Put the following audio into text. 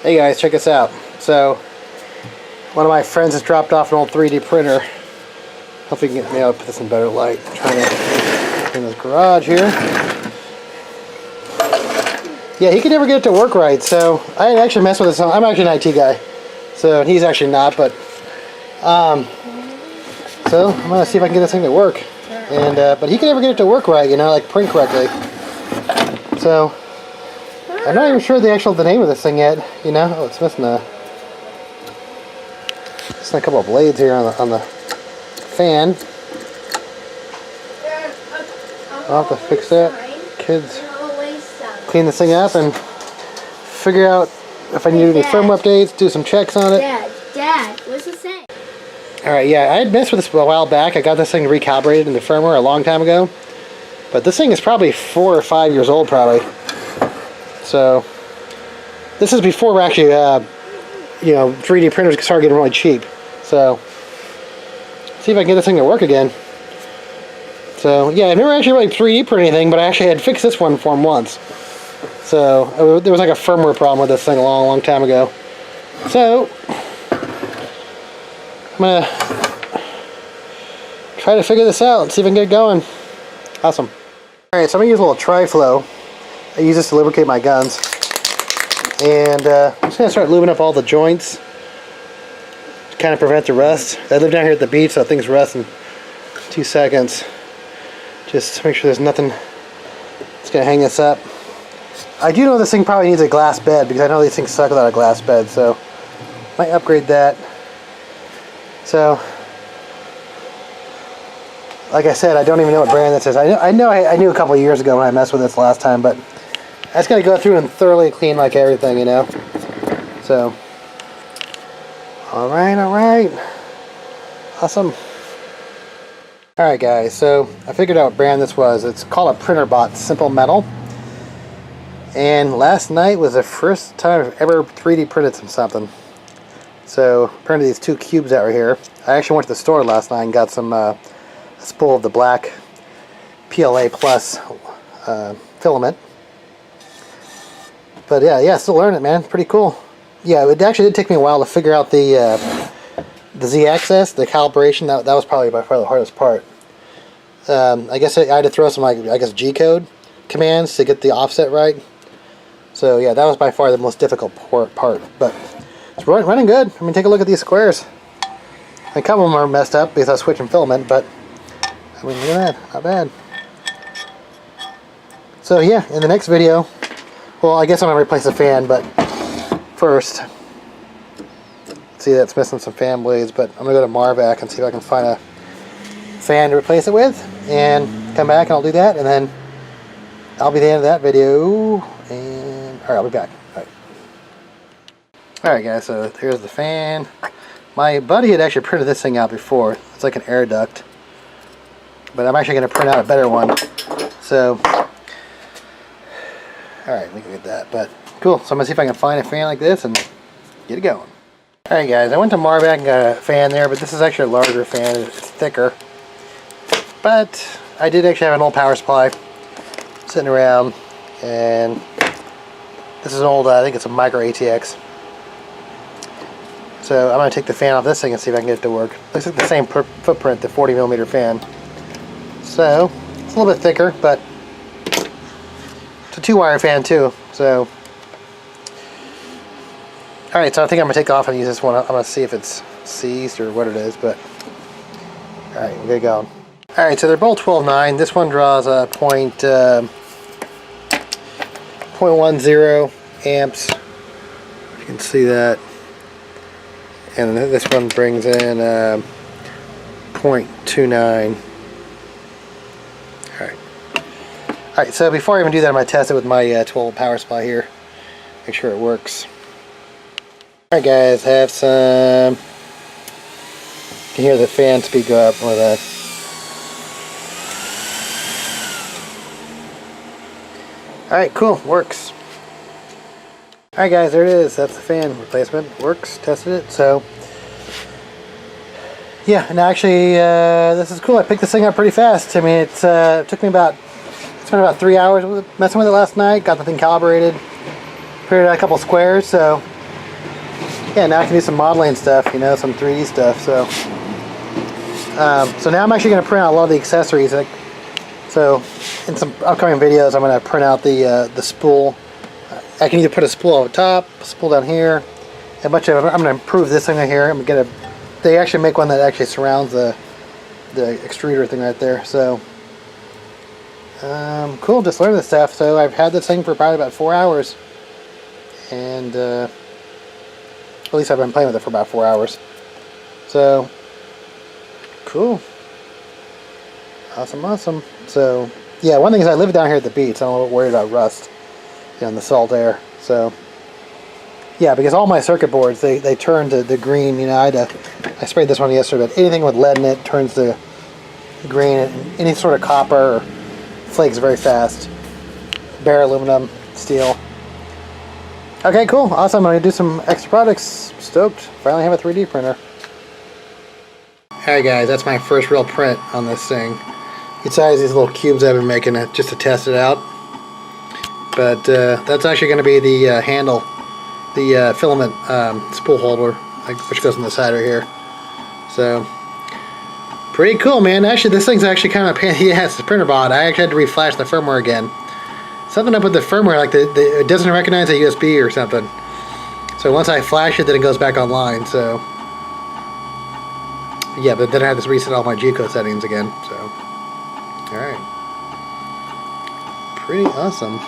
Hey guys, check this out. So, one of my friends has dropped off an old 3D printer. Hopefully you can get me out, put this in better light. I'm trying to in this garage here. Yeah, he could never get it to work right, so I actually messed with this. I'm actually an IT guy, so he's actually not, but so I'm gonna see if I can get this thing to work. And but he could never get it to work right, you know, like print correctly. So I'm not even sure the name of this thing yet, you know. Oh, it's missing a couple of blades here on the fan. I'll have to fix that. Kids clean this thing up and figure out if I need to do any firmware updates, do some checks on it. Dad, what's it say? Alright, yeah, I had messed with this a while back. I got this thing recalibrated in the firmware a long time ago. But this thing is probably 4 or 5 years old, probably. So, this is before we're actually, you know, 3D printers started getting really cheap. So, see if I can get this thing to work again. So, yeah, I've never actually really 3D printed anything, but I actually had fixed this one for him once. So, there was like a firmware problem with this thing a long time ago. So, I'm going to try to figure this out and see if I can get it going. Awesome. Alright, so I'm going to use a little tri-flow. I use this to lubricate my guns. And I'm just going to start lubing up all the joints to kind of prevent the rust. I live down here at the beach, so things rust in 2 seconds. Just to make sure there's nothing that's going to hang this up. I do know this thing probably needs a glass bed, because I know these things suck without a glass bed, so I might upgrade that. So, like I said, I don't even know what brand this is. I knew a couple of years ago when I messed with this last time, but I just got to go through and thoroughly clean like everything, you know. So, all right, awesome. All right, guys. So I figured out what brand this was. It's called a Printrbot Simple Metal. And last night was the first time I've ever 3D printed something. So printed these 2 cubes that were here. I actually went to the store last night and got some a spool of the black PLA Plus filament. But yeah, still learning it, man. Pretty cool. Yeah, it actually did take me a while to figure out the Z-axis, the calibration. That was probably by far the hardest part. I guess I had to throw some, like, I guess G-code commands to get the offset right. So yeah, that was by far the most difficult part. But it's running good. I mean, take a look at these squares. A couple of them are messed up because I was switching filament, but I mean, look at that, not bad. So yeah, in the next video, well, I guess I'm gonna replace the fan, but first, see that's missing some fan blades, but I'm gonna go to Marvac and see if I can find a fan to replace it with, and come back and I'll do that, and then I'll be at the end of that video, and alright, I'll be back. Alright guys, so here's the fan. My buddy had actually printed this thing out before. It's like an air duct. But I'm actually going to print out a better one. So, alright, we can get that. But, cool. So I'm going to see if I can find a fan like this and get it going. Alright guys, I went to Marvac and got a fan there, but this is actually a larger fan. It's thicker. But, I did actually have an old power supply sitting around. And this is an old, I think it's a micro ATX. So I'm going to take the fan off this thing and see if I can get it to work. Looks like the same footprint, the 40mm fan. So, it's a little bit thicker, but it's a 2-wire fan too. So, alright, so I think I'm going to take it off and use this one. I'm going to see if it's seized or what it is, but alright, we'll get it going. Alright, so they're both 12.9. This one draws a 0.10 amps. You can see that. And this one brings in 0.29. Alright, so before I even do that, I'm going to test it with my 12 power supply here. Make sure it works. Alright guys, have some... You can hear the fan speed go up with that. Alright, cool, works. Alright guys, there it is. That's the fan replacement. Works, tested it. So, yeah, and actually, this is cool. I picked this thing up pretty fast. I mean, it's took me about, spent about 3 hours messing with it last night. Got the thing calibrated, printed out a couple squares. So, yeah, now I can do some modeling stuff, you know, some 3D stuff. So so now I'm actually going to print out a lot of the accessories. So in some upcoming videos, I'm going to print out the spool. I can either put a spool on top, a spool down here, a bunch of. I'm going to improve this thing right here. I'm going to They actually make one that actually surrounds the extruder thing right there. So cool, just learned this stuff. So I've had this thing for probably about 4 hours, and at least I've been playing with it for about 4 hours. So cool, awesome. So yeah, one thing is I live down here at the beach. I'm a little worried about rust, you know, in the salt air. So yeah, because all my circuit boards they turn to the green. You know, I sprayed this one yesterday, but anything with lead in it turns to green. And any sort of copper flakes very fast. Bare aluminum, steel. Okay, cool, awesome. I'm gonna do some extra products. Stoked. Finally have a 3D printer. Alright guys, that's my first real print on this thing. Besides these little cubes I've been making just to test it out. But that's actually going to be the handle, the filament spool holder, which goes on the side right here. So, pretty cool, man. Actually, this thing's actually kind of a pain. Yeah, it's the Printrbot. I actually had to reflash the firmware again. Something up with the firmware, like it doesn't recognize a USB or something. So once I flash it, then it goes back online. So, yeah, but then I have to reset all my G-code settings again. So, all right, pretty awesome.